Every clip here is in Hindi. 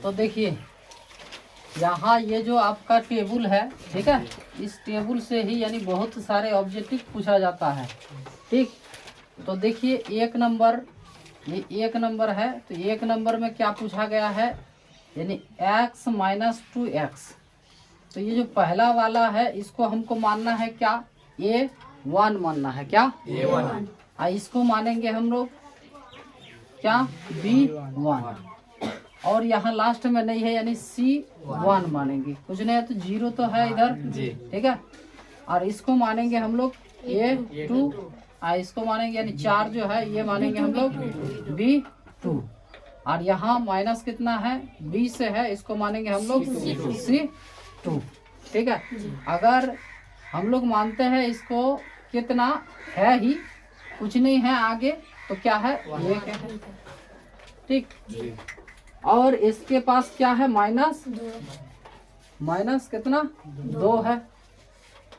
तो देखिए यहाँ ये जो आपका टेबल है, ठीक है, इस टेबल से ही यानी बहुत सारे ऑब्जेक्टिव पूछा जाता है। ठीक, तो देखिए एक नंबर, ये एक नंबर है, तो एक नंबर में क्या पूछा गया है, यानी x माइनस 2x। तो ये जो पहला वाला है इसको हमको मानना है क्या, A1 मानना है, क्या A1। इसको मानेंगे हम लोग क्या, B1। और यहाँ लास्ट में नहीं है यानी C1 मानेंगे, कुछ नहीं है तो जीरो तो है इधर, ठीक है। और इसको मानेंगे हम लोग A2, इसको मानेंगे यानी 4 जो है ये मानेंगे हम लोग B2। और यहाँ माइनस कितना है, B से है, इसको मानेंगे हम लोग C2, ठीक है। अगर हम लोग मानते हैं इसको कितना है ही, कुछ नहीं है आगे, तो क्या है, एक है, ठीक। और इसके पास क्या है, माइनस कितना, 2 है।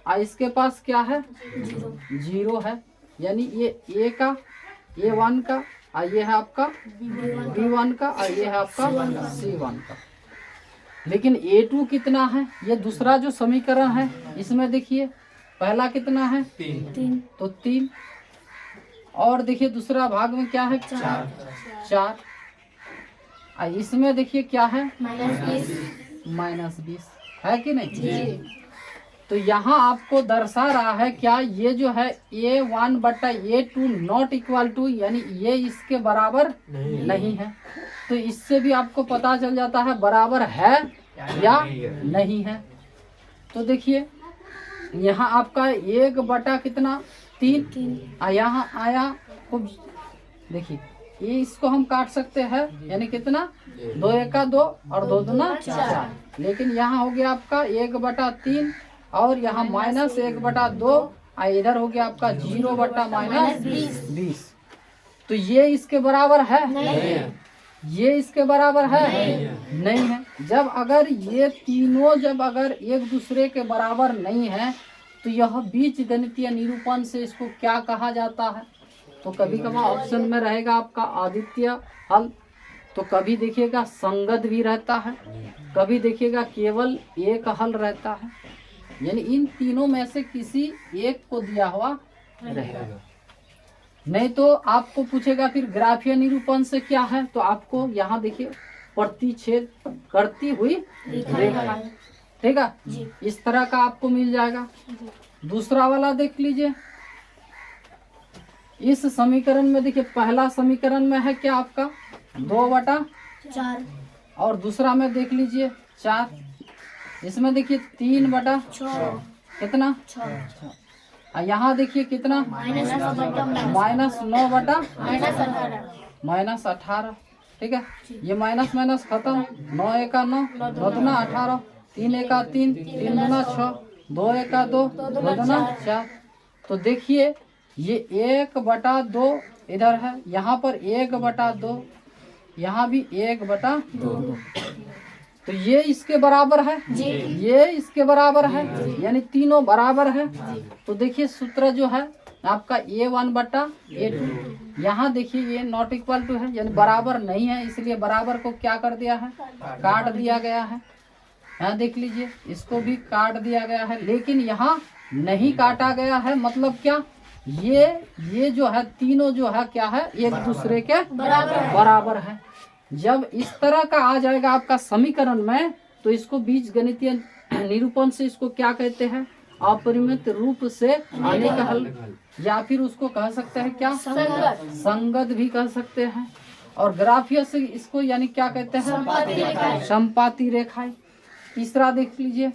और इसके पास क्या है, 0 है, यानी ये A का, A1 का, और ये है आपका B1 का, और ये है आपका C1 का। लेकिन A2 कितना है, ये दूसरा जो समीकरण है इसमें देखिए पहला कितना है, 3, तो 3। और देखिए दूसरा भाग में क्या है, 4। इसमें देखिए क्या है, -20 है कि नहीं। तो यहाँ आपको दर्शा रहा है क्या, ये जो है A1 बटा A2 नॉट इक्वल टू, यानी ये इसके बराबर नहीं है। तो इससे भी आपको पता चल जाता है बराबर है या नहीं है। तो देखिए यहाँ आपका 1 बटा कितना, 3, यहाँ आया, खूब देखिए ये इसको हम काट सकते हैं, यानी कितना, 2 एका 2 और 2 दूना 4। लेकिन यहाँ हो गया आपका 1 बटा 3 और यहाँ -1 बटा 2, और इधर हो गया आपका 0 बटा -20। तो ये इसके बराबर है, ये इसके बराबर है, नहीं है। जब अगर ये तीनों जब अगर एक दूसरे के बराबर नहीं है, तो यह बीज गणितीय निरूपण से इसको क्या कहा जाता है। तो कभी कभार ऑप्शन में रहेगा आपका अद्वितीय हल, तो कभी देखिएगा संगत भी रहता है, कभी देखिएगा केवल एक हल रहता है, यानी इन तीनों में से किसी एक को दिया हुआ रहेगा। नहीं तो आपको पूछेगा फिर ग्राफीय निरूपण से क्या है, तो आपको यहाँ देखिए प्रतिच्छेद करती हुई रेखा, ठीक है, इस तरह का आपको मिल जाएगा। दूसरा वाला देख लीजिए, इस समीकरण में देखिए पहला समीकरण में है क्या आपका 2 बटा 4, और दूसरा में देख लीजिए 4, इसमें देखिए 3 बटा 6 कितना 6, और यहाँ देखिए कितना -9 बटा -18, ठीक है। ये माइनस खत्म, 9 एका 9, 2 दूना 18, 3 एका 3, 3 दूना 6, 2 एका 2, 2 दूना 4। तो देखिए ये 1 बटा 2 इधर है, यहाँ पर 1 बटा 2, यहाँ भी 1 बटा 2, तो ये इसके बराबर है, ये इसके बराबर है, यानी तीनों बराबर है। तो देखिए सूत्र जो है आपका A1 बटा A2, यहाँ देखिए ये नॉट इक्वल टू है, यानी बराबर नहीं है, इसलिए बराबर को क्या कर दिया है, काट दिया गया है। यहाँ देख लीजिए इसको भी काट दिया गया है, लेकिन यहाँ नहीं काटा गया है, मतलब क्या, ये जो है तीनों जो है क्या है, एक दूसरे के बराबर है। जब इस तरह का आ जाएगा आपका समीकरण में, तो इसको बीज गणितीय निरूपण से इसको क्या कहते हैं, अपरिमित रूप से आने का हल, या फिर उसको कह सकते हैं क्या, संगत भी कह सकते हैं। और ग्राफीय से इसको यानी क्या कहते हैं, संपाती रेखाएं। तीसरा देख लीजिए,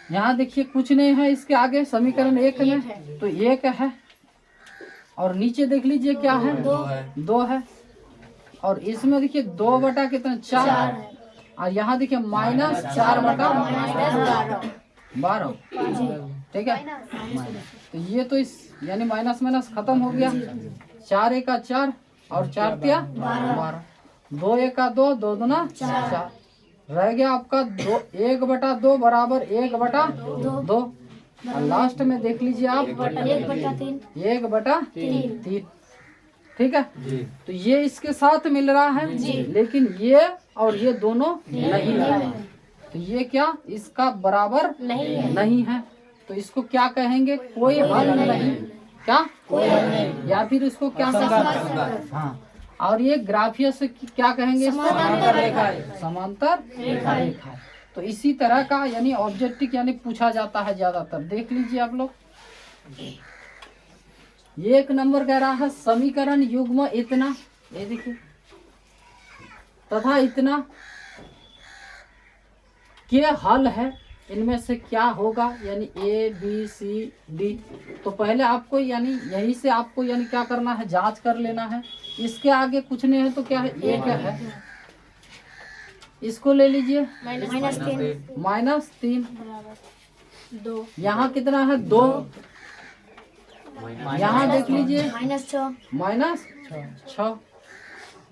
यहाँ देखिए कुछ नहीं है इसके आगे, समीकरण 1 में तो 1 है, और नीचे देख लीजिए क्या है, 2 है, और इसमें देखिए 2 बटा कितना 4, और यहाँ देखिए -4 बटा 12, ठीक है। तो ये तो इस यानी माइनस खत्म हो गया, 4 एका 4 और 4 तिया 12, 2 एका 2, 2 दूना 4, रह गया आपका 1 बटा 2 बराबर 1 बटा 2, और लास्ट में देख लीजिए आप 1 बटा 3, ठीक ठीक है जी। तो ये इसके साथ मिल रहा है जी। लेकिन ये और ये दोनों नहीं है, तो ये क्या इसका बराबर नहीं है। तो इसको क्या कहेंगे, कोई हल नहीं, क्या कोई हल नहीं, या फिर इसको क्या कहेंगे, हाँ। और ये ग्राफिया से क्या कहेंगे, समांतर रेखा, समांतर रेखा। तो इसी तरह का यानी ऑब्जेक्टिव यानी पूछा जाता है ज्यादातर। देख लीजिए आप लोग, ये एक नंबर कह रहा है समीकरण युग्म इतना, ये देखिए, तथा इतना के हल है, इनमें से क्या होगा, यानी ए बी सी डी। तो पहले आपको यानी यही से आपको यानी क्या करना है, जांच कर लेना है। इसके आगे कुछ नहीं है तो क्या है, एक है, इसको ले लीजिए -3 2, यहाँ कितना है 2, यहाँ देख लीजिए -6,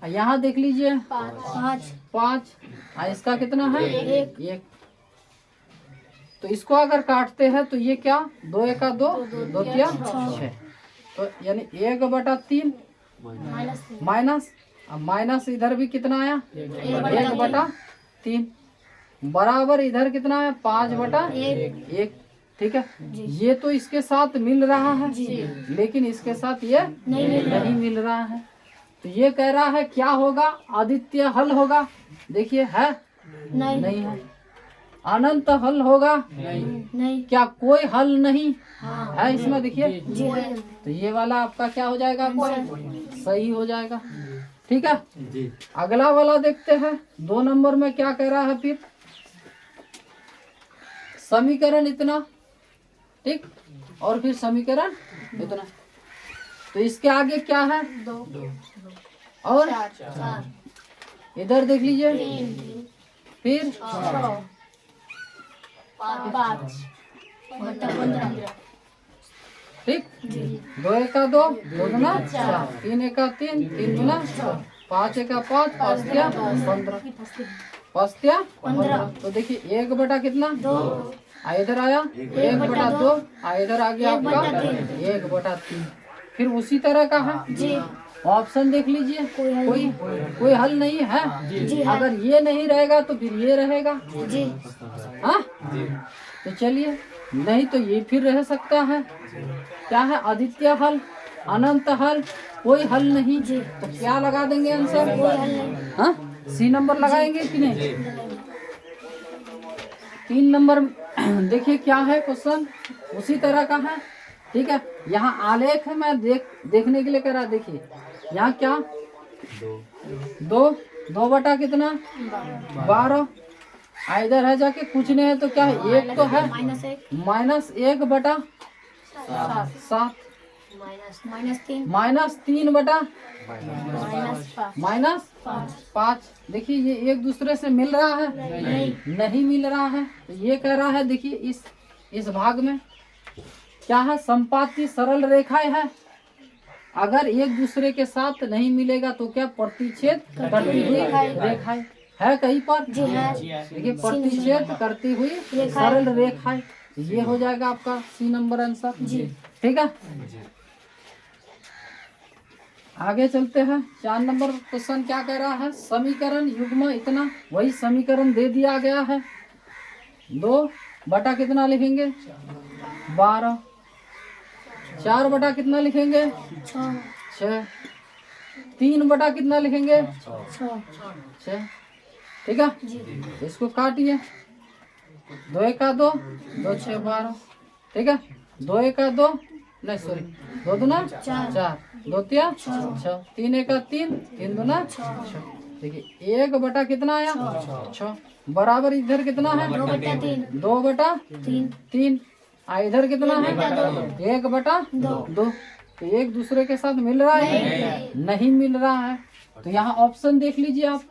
यहाँ देख लीजिए 5, इसका कितना है 1। तो इसको अगर काटते हैं तो ये क्या 2 1 2 2 3 6, तो यानी 1/3 माइनस, अब माइनस इधर भी कितना आया 1/3 बराबर इधर कितना है 5/1। ठीक है, ये तो इसके साथ मिल रहा है लेकिन इसके साथ ये नहीं मिल रहा है। तो ये कह रहा है क्या होगा, आदित्य हल होगा। देखिए है नहीं है, अनंत हल होगा नहीं, क्या कोई हल नहीं है इसमें, देखिए तो ये वाला आपका क्या हो जाएगा, सही हो जाएगा। ठीक है जी। अगला वाला देखते हैं, 2 नंबर में क्या कह रहा है, फिर समीकरण इतना, ठीक, और फिर समीकरण इतना। तो इसके आगे क्या है 2 और 4, इधर देख लीजिए फिर 5, ठीक, 2 1 2 2 दूना 4, 3 1 3 3 दूना 4, 5 1 5 5 3 15, 5 3 15। तो देखिए 1 बटा कितना 2, इधर आया 1/2, इधर आ गया आपका 1/3। फिर उसी तरह का है जी, ऑप्शन देख लीजिए, कोई हल नहीं है जी। अगर ये नहीं रहेगा तो फिर ये रहेगा जी, हाँ। तो चलिए, नहीं तो ये फिर रह सकता है, क्या है आदित्य हल, अनंत हल, कोई हल नहीं जी। तो क्या लगा देंगे आंसर, हाँ सी नंबर लगाएंगे कि नहीं। 3 नंबर देखिए क्या है क्वेश्चन, उसी तरह का है। ठीक है, यहाँ आलेख है, मैं देखने के लिए कह रहा, देखिए यहाँ क्या 2 बटा कितना 12, इधर है जाके कुछ नहीं है तो क्या है 1 तो है, -1 बटा 7, -3 बटा -5। देखिए ये एक दूसरे से मिल रहा है, नहीं मिल रहा है। तो ये कह रहा है, देखिए इस भाग में क्या है, संपाती सरल रेखाएं है। अगर एक दूसरे के साथ नहीं मिलेगा तो क्या प्रतिच्छेद करती हुई रेखाएं है कहीं पर, देखिए प्रतिच्छेद करती हुई सरल रेखाएं, ये हो जाएगा आपका सी नंबर आंसर जी। ठीक है, आगे चलते हैं। 4 नंबर क्वेश्चन क्या कह रहा है, समीकरण युग्म इतना, वही समीकरण दे दिया गया है। 2 बटा कितना लिखेंगे 12, 4 बटा कितना लिखेंगे 6, 3 बटा कितना लिखेंगे 6। ठीक है, इसको काटिए, 2 1 2 2 6 12। ठीक है, 2 1 2 नहीं सॉरी 2 दूना 4, 2 3 6, 3 1 3 3 दूना 6। देखिए 1 बटा कितना आया 6, बराबर इधर कितना है 2/3, इधर कितना है 1/2। तो एक दूसरे के साथ मिल रहा है, नहीं मिल रहा है। तो यहाँ ऑप्शन देख लीजिए आप,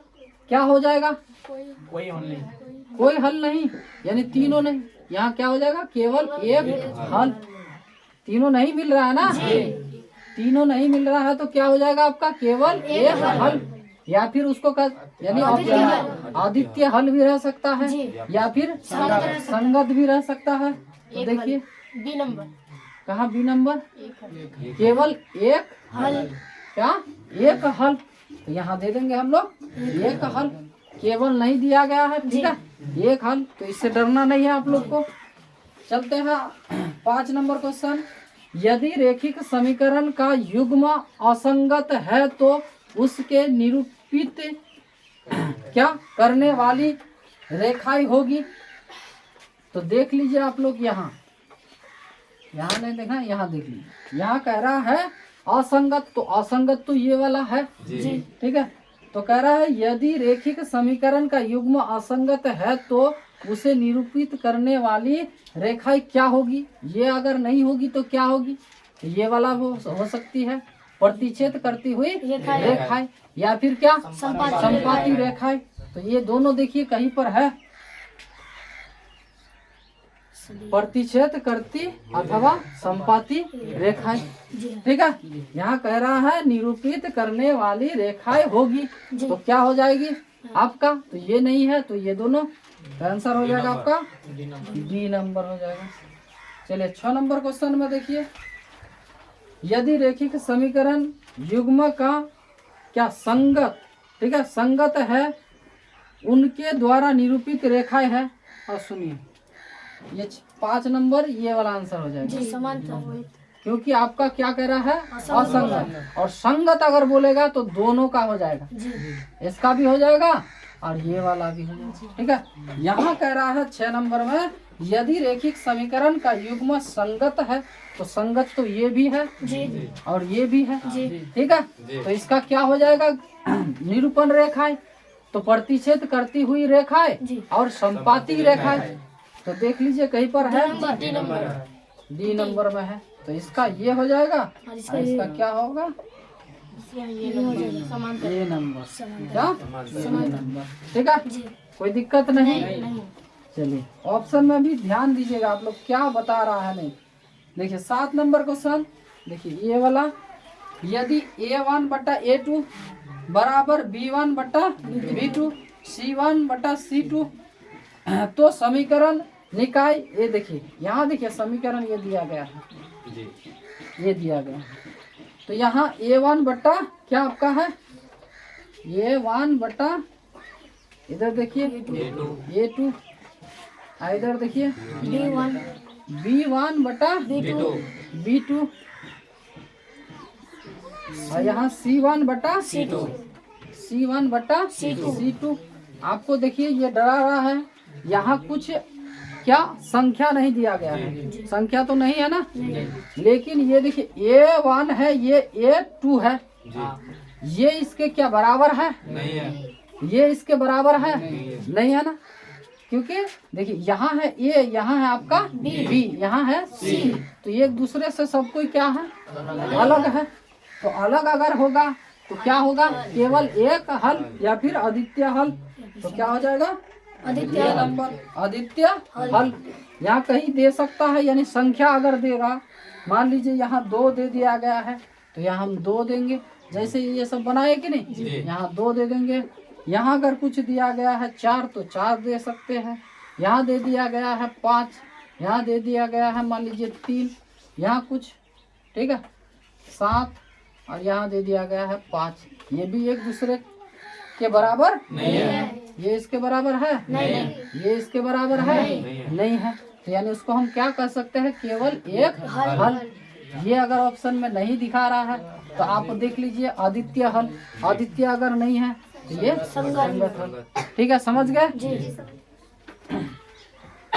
क्या हो जाएगा, कोई हल नहीं, यानी तीनों नहीं। यहाँ क्या हो जाएगा, केवल एक हल, तीनों नहीं मिल रहा है ना, तीनों नहीं मिल रहा है तो क्या हो जाएगा आपका, केवल एक हल, या फिर उसको यानी आदित्य हल भी रह सकता है, या फिर संगत भी रह सकता है। तो देखिए बी नंबर, कहाँ बी नंबर, केवल एक हल, क्या एक हल, तो यहाँ दे देंगे हम लोग एक हल, केवल नहीं दिया गया है, ठीक है, एक हल, तो इससे डरना नहीं है आप लोग को। चलते हैं 5 नंबर क्वेश्चन। यदि रेखिक समीकरण का युग्म असंगत है तो उसके निरूपित क्या करने वाली रेखाएं होगी। तो देख लीजिए आप लोग, यहाँ नहीं देखना, यहाँ देख लीजिए, यहाँ कह रहा है असंगत, तो असंगत तो ये वाला है जी, ठीक है। तो कह रहा है यदि रेखिक समीकरण का युग्म असंगत है तो उसे निरूपित करने वाली रेखाएं क्या होगी। ये अगर नहीं होगी तो क्या होगी, तो ये वाला हो सकती है प्रतिच्छेद करती हुई रेखाएं, या फिर क्या संपाती रेखाएं। तो ये दोनों देखिए कहीं पर है, प्रतिच्छेद करती अथवा संपाती रेखाएं, ठीक है। यहाँ कह रहा है निरूपित करने वाली रेखाएं होगी, तो क्या हो जाएगी आपका, तो ये नहीं है, तो ये दोनों आंसर हो जाएगा आपका डी नंबर हो जाएगा। चलिए 6 नंबर क्वेश्चन में देखिए, यदि रेखिक समीकरण युग्म का क्या संगत, ठीक है, संगत है, उनके द्वारा निरूपित रेखाएं है। और सुनिए ये 5 नंबर ये वाला आंसर हो जाएगा, क्योंकि आपका क्या कह रहा है असंगत, और संगत अगर बोलेगा तो दोनों का हो जाएगा, इसका भी हो जाएगा और ये वाला भी हो जाएगा, ठीक है। यहाँ कह रहा है 6 नंबर में, यदि रेखिक समीकरण का युग्म संगत है, तो संगत तो ये भी है और ये भी है, ठीक है। तो इसका क्या हो जाएगा निरूपण रेखाएं, तो प्रतिच्छेद करती हुई रेखाएं और संपाती रेखाएं। तो देख लीजिए कहीं पर है डी नंबर में है, तो इसका ये हो जाएगा और इसका क्या होगा ये नंबर, क्या ये नंबर, ठीक है, कोई दिक्कत नहीं। चलिए ऑप्शन में भी ध्यान दीजिएगा आप लोग, क्या बता रहा है नहीं। देखिए 7 नंबर क्वेश्चन, देखिए ये वाला, यदि A1/A2 बराबर B1/B2 C1/C2 तो समीकरण निकाय, ये देखिए यहाँ देखिए समीकरण ये दिया गया है, ये दिया गया, तो यहाँ A1 बट्टा क्या आपका है A1 बट्टा, इधर देखिए A2, इधर देखिए B1 बट्टा B2, और यहाँ C1 बट्टा C1 बट्टा C2। आपको देखिए ये डरा रहा है, यहाँ कुछ क्या संख्या नहीं दिया गया है, संख्या तो नहीं है ना, लेकिन ये देखिए A1 है, ये A2 है, ये इसके क्या बराबर है, ये इसके बराबर है, नहीं है ना, क्योंकि देखिए यहाँ है A, यहाँ है आपका B, यहाँ है C, तो ये एक दूसरे से सब कोई क्या है अलग है। तो अलग अगर होगा तो क्या होगा, केवल एक हल या फिर अद्वितीय हल, तो क्या हो जाएगा अद्वितीय नंबर, अद्वितीय हल। यहाँ कहीं दे सकता है, यानी संख्या अगर देगा, मान लीजिए यहाँ 2 दे दिया गया है, तो यहाँ हम 2 देंगे, जैसे ये सब बनाए कि नहीं, यहाँ 2 दे देंगे। यहाँ अगर कुछ दिया गया है 4 तो 4 दे सकते हैं, यहाँ दे दिया गया है 5, यहाँ दे दिया गया है मान लीजिए 3, यहाँ कुछ, ठीक है 7, और यहाँ दे दिया गया है 5, ये भी एक दूसरे के बराबर नहीं है, ये इसके बराबर है नहीं, ये इसके बराबर है नहीं है, तो यानी उसको हम क्या कर सकते हैं, केवल एक हल। ये अगर ऑप्शन में नहीं दिखा रहा है तो आप देख लीजिए अद्वितीय हल, अद्वितीय अगर नहीं है तो ये संगत हल, ठीक है, समझ गए।